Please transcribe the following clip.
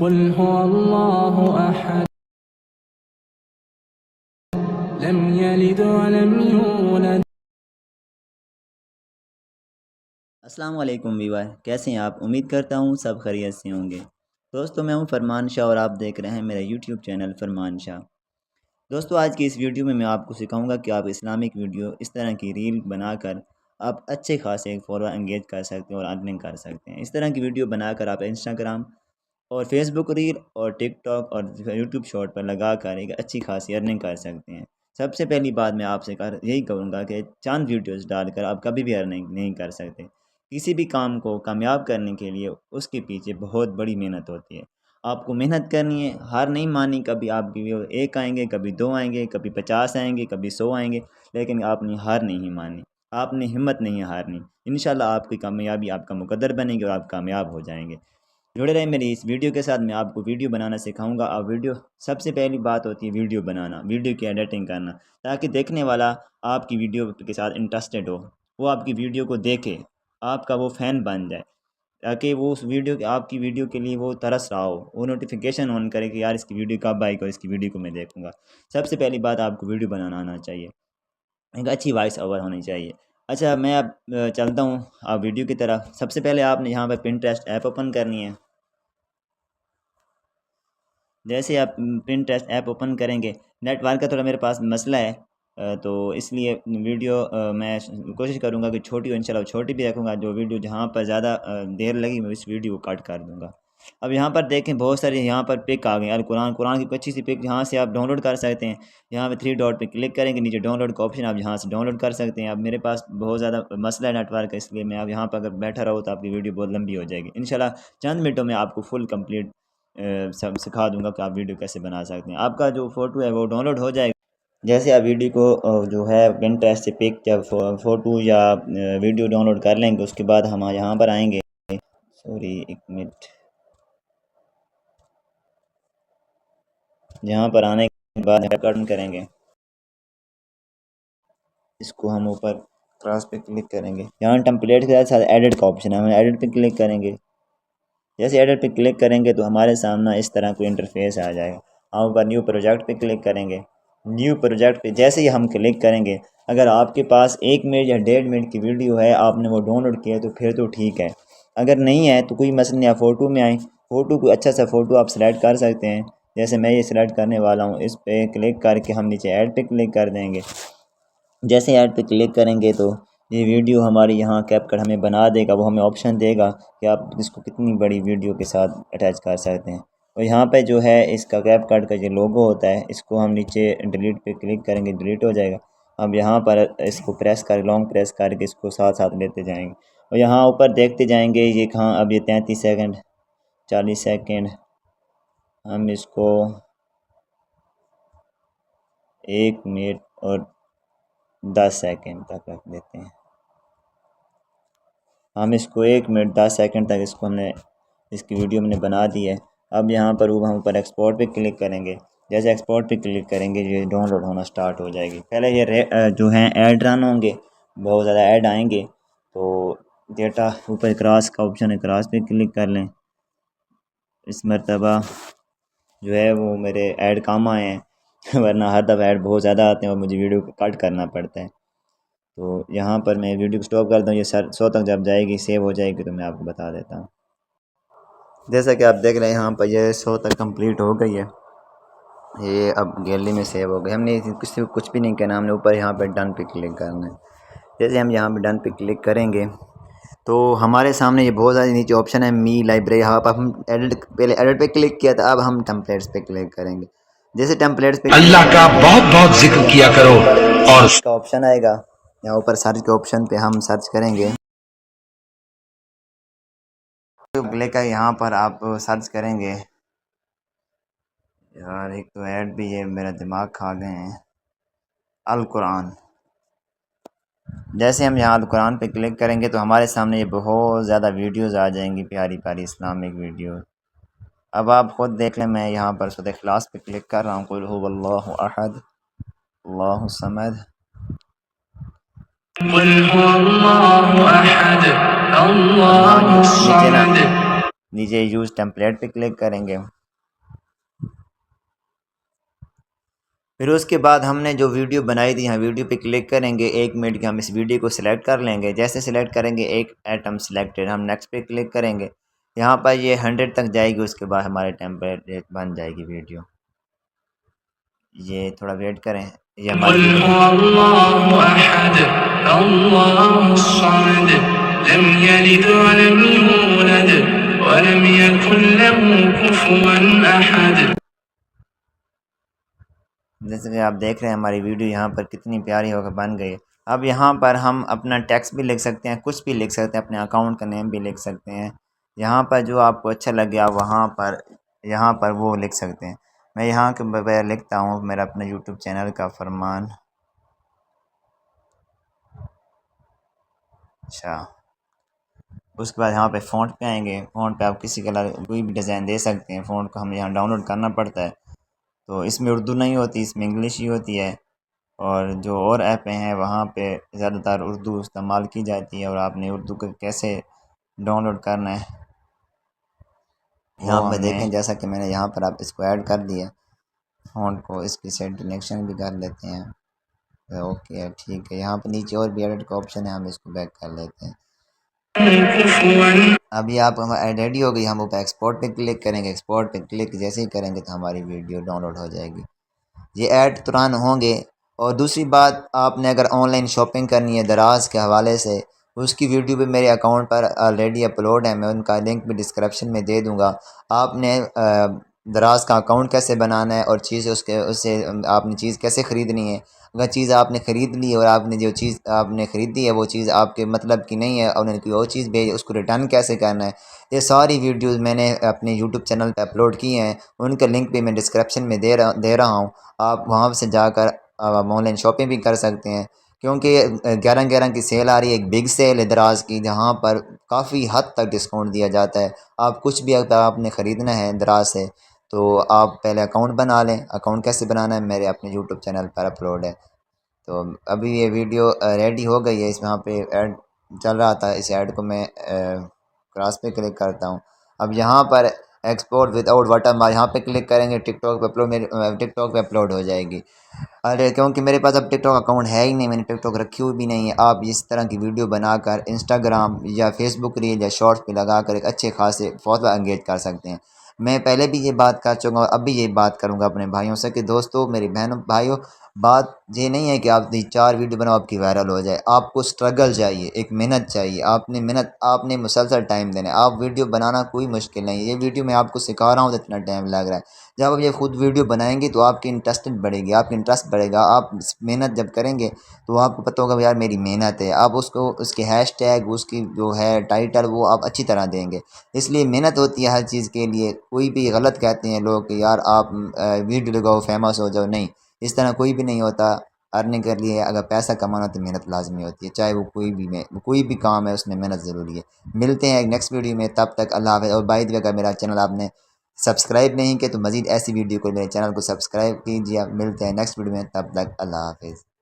कुल हुवल्लाहु अहद लम यलिद वलम यूलद। अस्सलाम वालेकुम वीवर, कैसे हैं आप? उम्मीद करता हूँ सब खैरियत से होंगे। दोस्तों, मैं हूँ फरमान शाह और आप देख रहे हैं मेरा यूट्यूब चैनल फरमान शाह। दोस्तों, आज की इस वीडियो में मैं आपको सिखाऊंगा कि आप इस्लामिक वीडियो इस तरह की रील बनाकर आप अच्छे खासे फॉलोअर एंगेज कर सकते हैं और अर्निंग कर सकते हैं। इस तरह की वीडियो बनाकर आप इंस्टाग्राम और फेसबुक रील और टिकटॉक और यूट्यूब शॉर्ट पर लगा कर एक अच्छी खासी अर्निंग कर सकते हैं। सबसे पहली बात मैं आपसे यही कहूँगा कि चंद वीडियोस डालकर आप कभी भी अर्निंग नहीं कर सकते। किसी भी काम को कामयाब करने के लिए उसके पीछे बहुत बड़ी मेहनत होती है। आपको मेहनत करनी है, हार नहीं माननी। कभी आपकी व्यू 1 आएंगे, कभी 2 आएंगे, कभी 50 आएंगे, कभी 100 आएंगे, लेकिन आपने हार नहीं माननी। आपने हिम्मत नहीं हारनी। इंशाल्लाह आपकी कामयाबी आपका मुकद्दर बनेगी और आप कामयाब हो जाएंगे। जुड़े रहें मेरी इस वीडियो के साथ। मैं आपको वीडियो बनाना सिखाऊंगा। अब वीडियो सबसे पहली बात होती है वीडियो बनाना, वीडियो की एडिटिंग करना, ताकि देखने वाला आपकी वीडियो के साथ इंटरेस्टेड हो, वो आपकी वीडियो को देखे, आपका वो फ़ैन बन जाए, ताकि वो उस वीडियो के आपकी वीडियो के लिए वो तरस रहा हो, वो नोटिफिकेशन ऑन करे कि यार इसकी वीडियो कब आएगी और इसकी वीडियो को मैं देखूँगा। सबसे पहली बात, आपको वीडियो बनाना आना चाहिए, एक अच्छी वॉइस ओवर होनी चाहिए। अच्छा, मैं अब चलता हूँ आप वीडियो की तरफ। सबसे पहले आपने यहाँ पर पिंटरेस्ट ऐप ओपन करनी है। जैसे आप पिंटरेस्ट ऐप ओपन करेंगे, नेटवर्क का थोड़ा मेरे पास मसला है, तो इसलिए वीडियो मैं कोशिश करूँगा कि छोटी हो, इंशाल्लाह छोटी भी रखूँगा। जो वीडियो जहाँ पर ज़्यादा देर लगी मैं इस वीडियो को कट कर दूँगा। अब यहाँ पर देखें बहुत सारी यहाँ पर पिक आ गई। अल कुरान, कुरान की अच्छी सी पिक यहाँ से आप डाउनलोड कर सकते हैं। यहाँ पे 3 डॉट पे क्लिक करेंगे, नीचे डाउनलोड का ऑप्शन, आप यहाँ से डाउनलोड कर सकते हैं। अब मेरे पास बहुत ज़्यादा मसला है नेटवर्क का, इसलिए मैं अब यहाँ पर अगर बैठा रहूँ तो आपकी वीडियो बहुत लंबी हो जाएगी। इंशाल्लाह चंद मिनटों में आपको फुल कंप्लीट सब सिखा दूंगा कि आप वीडियो कैसे बना सकते हैं। आपका जो फ़ोटो है वो डाउनलोड हो जाएगा। जैसे आप वीडियो को जो है पिंटरेस्ट से पिक या फ़ोटो या वीडियो डाउनलोड कर लेंगे, उसके बाद हम यहाँ पर आएंगे। सॉरी, एक मिनट। यहाँ पर आने के बाद रिकॉर्ड करेंगे, इसको हम ऊपर क्रॉस पे क्लिक करेंगे। यहाँ टेम्पलेट के साथ एडिट का ऑप्शन है, हम एडिट पे क्लिक करेंगे। जैसे एडिट पे क्लिक करेंगे तो हमारे सामने इस तरह कोई इंटरफेस आ जाएगा। हम ऊपर न्यू प्रोजेक्ट पे क्लिक करेंगे। न्यू प्रोजेक्ट पे जैसे ही हम क्लिक करेंगे, अगर आपके पास 1 मिनट या 1.5 मिनट की वीडियो है, आपने वो डाउनलोड किया तो फिर तो ठीक है। अगर नहीं है तो कोई मसला नहीं। आप फ़ोटो में आए, फ़ोटो को अच्छा सा फ़ोटो आप सेलेक्ट कर सकते हैं। जैसे मैं ये सिलेक्ट करने वाला हूँ, इस पर क्लिक करके हम नीचे ऐड पे क्लिक कर देंगे। जैसे ऐड पे क्लिक करेंगे तो ये वीडियो हमारी यहाँ कैपकट हमें बना देगा। वो हमें ऑप्शन देगा कि आप इसको कितनी बड़ी वीडियो के साथ अटैच कर सकते हैं। और यहाँ पे जो है इसका कैपकट का जो लोगो होता है, इसको हम नीचे डिलीट पे क्लिक करेंगे, डिलीट हो जाएगा। अब यहाँ पर इसको प्रेस कर लॉन्ग प्रेस करके इसको साथ साथ लेते जाएंगे और यहाँ ऊपर देखते जाएंगे ये कहाँ। अब ये 33 सेकंड, 40 सेकंड, हम इसको 1 मिनट और 10 सेकंड तक रख देते हैं। हम इसको 1 मिनट 10 सेकंड तक इसको हमने इसकी वीडियो हमने बना दी है। अब यहाँ पर हम ऊपर एक्सपोर्ट पे क्लिक करेंगे। जैसे एक्सपोर्ट पे क्लिक करेंगे ये डाउनलोड होना स्टार्ट हो जाएगी। पहले ये जो हैं ऐड रन होंगे, बहुत ज़्यादा ऐड आएंगे, तो डेटा ऊपर क्रॉस का ऑप्शन है, क्रॉस पे क्लिक कर लें। इस मरतबा जो है वो मेरे ऐड कम आए हैं वरना हर दफ़ा ऐड बहुत ज़्यादा आते हैं और मुझे वीडियो को कट करना पड़ता है। तो यहाँ पर मैं वीडियो को स्टॉप कर दूँ। ये 100 तक जब जाएगी, सेव हो जाएगी, तो मैं आपको बता देता हूँ। जैसा कि आप देख रहे हैं यहाँ पर ये 100 तक कंप्लीट हो गई है। ये अब गैलरी में सेव हो गई। हमने किसी को कुछ भी नहीं करना, हमने ऊपर यहाँ पर डन पे क्लिक करना है। जैसे हम यहाँ पर डन पे क्लिक करेंगे तो हमारे सामने ये बहुत सारे नीचे ऑप्शन है, मी लाइब्रेरी। यहाँ पर हम पहले एडिट पे क्लिक किया था, अब हम टेम्पलेट्स पे क्लिक करेंगे। जैसे टेम्पलेट्स पे अल्लाह का बहुत बहुत जिक्र किया करो और सर्च का ऑप्शन आएगा। यहाँ ऊपर सर्च के ऑप्शन पे हम सर्च करेंगे, क्लिक है, यहाँ पर आप सर्च करेंगे। यार एक तो ऐड भी ये मेरा दिमाग खा गए हैं। अल कुरान। जैसे हम यहाँ अल कुरान पे क्लिक करेंगे तो हमारे सामने ये बहुत ज़्यादा वीडियोज़ आ जाएंगी, प्यारी प्यारी इस्लामिक वीडियो। अब आप ख़ुद देख लें, मैं यहाँ पर सूरह इखलास पे क्लिक कर रहा हूँ। कुल हुवल्लाहु अहद अल्लाहु समद। कुल हुवल्लाहु अहद अल्लाहु नीचे ना समद। नीचे यूज़ टेम्पलेट पे क्लिक करेंगे। फिर उसके बाद हमने जो वीडियो बनाई थी, यहाँ वीडियो पे क्लिक करेंगे। 1 मिनट की हम इस वीडियो को सिलेक्ट कर लेंगे। जैसे सिलेक्ट करेंगे एक आइटम सिलेक्टेड, हम नेक्स्ट पे क्लिक करेंगे। यहाँ पर ये 100 तक जाएगी, उसके बाद हमारे टेम्पलेट बन जाएगी वीडियो। ये थोड़ा वेट करें। ये हमारी जैसे कि आप देख रहे हैं हमारी वीडियो यहाँ पर कितनी प्यारी होकर बन गई है। अब यहाँ पर हम अपना टेक्स्ट भी लिख सकते हैं, कुछ भी लिख सकते हैं, अपने अकाउंट का नेम भी लिख सकते हैं। यहाँ पर जो आपको अच्छा लगे आप यहाँ पर वो लिख सकते हैं। मैं यहाँ के बगैर लिखता हूँ मेरा अपने यूट्यूब चैनल का फरमान शाह। उसके बाद यहाँ पे फ़ॉन्ट पे आएंगे। फ़ॉन्ट पे आप किसी कलर कोई भी डिज़ाइन दे सकते हैं। फ़ॉन्ट को हम यहाँ डाउनलोड करना पड़ता है, तो इसमें उर्दू नहीं होती, इसमें इंग्लिश ही होती है। और जो और ऐप हैं वहाँ पे ज़्यादातर उर्दू इस्तेमाल की जाती है। और आपने उर्दू को कैसे डाउनलोड करना है यहाँ पे देखें, जैसा कि मैंने यहाँ पर आप इसको ऐड कर दिया फ़ॉन्ट को, इसकी सिलेक्शन भी कर लेते हैं। ओके है, ठीक है। यहाँ पर नीचे और भी एडिट का ऑप्शन है, हम इसको बैक कर लेते हैं। अभी आप रेडी हो गई, हम ऊपर एक्सपोर्ट पे क्लिक करेंगे। एक्सपोर्ट पे क्लिक जैसे ही करेंगे तो हमारी वीडियो डाउनलोड हो जाएगी। ये ऐड तुरंत होंगे। और दूसरी बात, आपने अगर ऑनलाइन शॉपिंग करनी है दराज के हवाले से, उसकी वीडियो भी मेरे अकाउंट पर ऑलरेडी अपलोड है, मैं उनका लिंक भी डिस्क्रिप्शन में दे दूँगा। आपने दराज का अकाउंट कैसे बनाना है और चीज़ उससे आपने चीज़ कैसे ख़रीदनी है। अगर चीज़ आपने ख़रीद ली और आपने जो चीज़ आपने ख़रीदी है वो चीज़ आपके मतलब की नहीं है और उन्होंने कोई और चीज़ भेजी, उसको रिटर्न कैसे करना है, ये सारी वीडियोज़ मैंने अपने यूट्यूब चैनल पर अपलोड की हैं। उनका लिंक भी मैं डिस्क्रिप्शन में दे रहा हूँ। आप वहाँ से जाकर ऑनलाइन शॉपिंग भी कर सकते हैं, क्योंकि 11/11 की सेल आ रही है, एक बिग सेल है दराज की, जहाँ पर काफ़ी हद तक डिस्काउंट दिया जाता है। आप कुछ भी अगर आपने ख़रीदना है दराज से तो आप पहले अकाउंट बना लें। अकाउंट कैसे बनाना है मेरे अपने यूट्यूब चैनल पर अपलोड है। तो अभी ये वीडियो रेडी हो गई है, इसमें यहाँ पे ऐड चल रहा था, इस ऐड को मैं क्रॉस पे क्लिक करता हूँ। अब यहाँ पर एक्सपोर्ट विदाउट वाटरमार्क यहाँ पे क्लिक करेंगे, टिकटॉक पे अपलोड मेरी टिकटॉक पे अपलोड हो जाएगी। अरे क्योंकि मेरे पास अब टिकटॉक अकाउंट है ही नहीं, मैंने टिकटॉक रखी हुई भी नहीं है। आप इस तरह की वीडियो बनाकर इंस्टाग्राम या फेसबुक रील या शॉर्ट्स पे लगाकर एक अच्छे खासे फॉलोअर एंगेज कर सकते हैं। मैं पहले भी ये बात कर चुका हूँ, अब भी ये बात करूँगा अपने भाइयों से कि दोस्तों, मेरी बहनों भाइयों, बात ये नहीं है कि आप 4 वीडियो बनाओ आपकी वायरल हो जाए। आपको स्ट्रगल चाहिए, एक मेहनत चाहिए। आपने मुसलसल टाइम देना है। आप वीडियो बनाना कोई मुश्किल नहीं है। ये वीडियो मैं आपको सिखा रहा हूँ तो इतना टाइम लग रहा है। जब आप ये खुद वीडियो बनाएंगे तो आपकी इंटरेस्टेड बढ़ेगी, आपकी इंटरेस्ट बढ़ेगा। आप मेहनत जब करेंगे तो आपको पता होगा यार मेरी मेहनत है। आप उसको उसके हैशटैग उसकी जो है टाइटल वो आप अच्छी तरह देंगे। इसलिए मेहनत होती है हर चीज़ के लिए। कोई भी गलत कहते हैं लोग कि यार आप वीडियो लगाओ फेमस हो जाओ, नहीं, इस तरह कोई भी नहीं होता। अर्निंग के लिए अगर पैसा कमाना तो मेहनत लाजमी होती है, चाहे वो कोई भी काम है उसमें मेहनत ज़रूरी है। मिलते हैं एक नेक्स्ट वीडियो में, तब तक अल्लाह हाफ़िज़। और बाय द वे अगर मेरा चैनल आपने सब्सक्राइब नहीं किया तो मज़ीद ऐसी वीडियो को मेरे चैनल को सब्सक्राइब कीजिए। मिलते हैं नेक्स्ट वीडियो में, तब तक अल्लाह हाफ़िज़।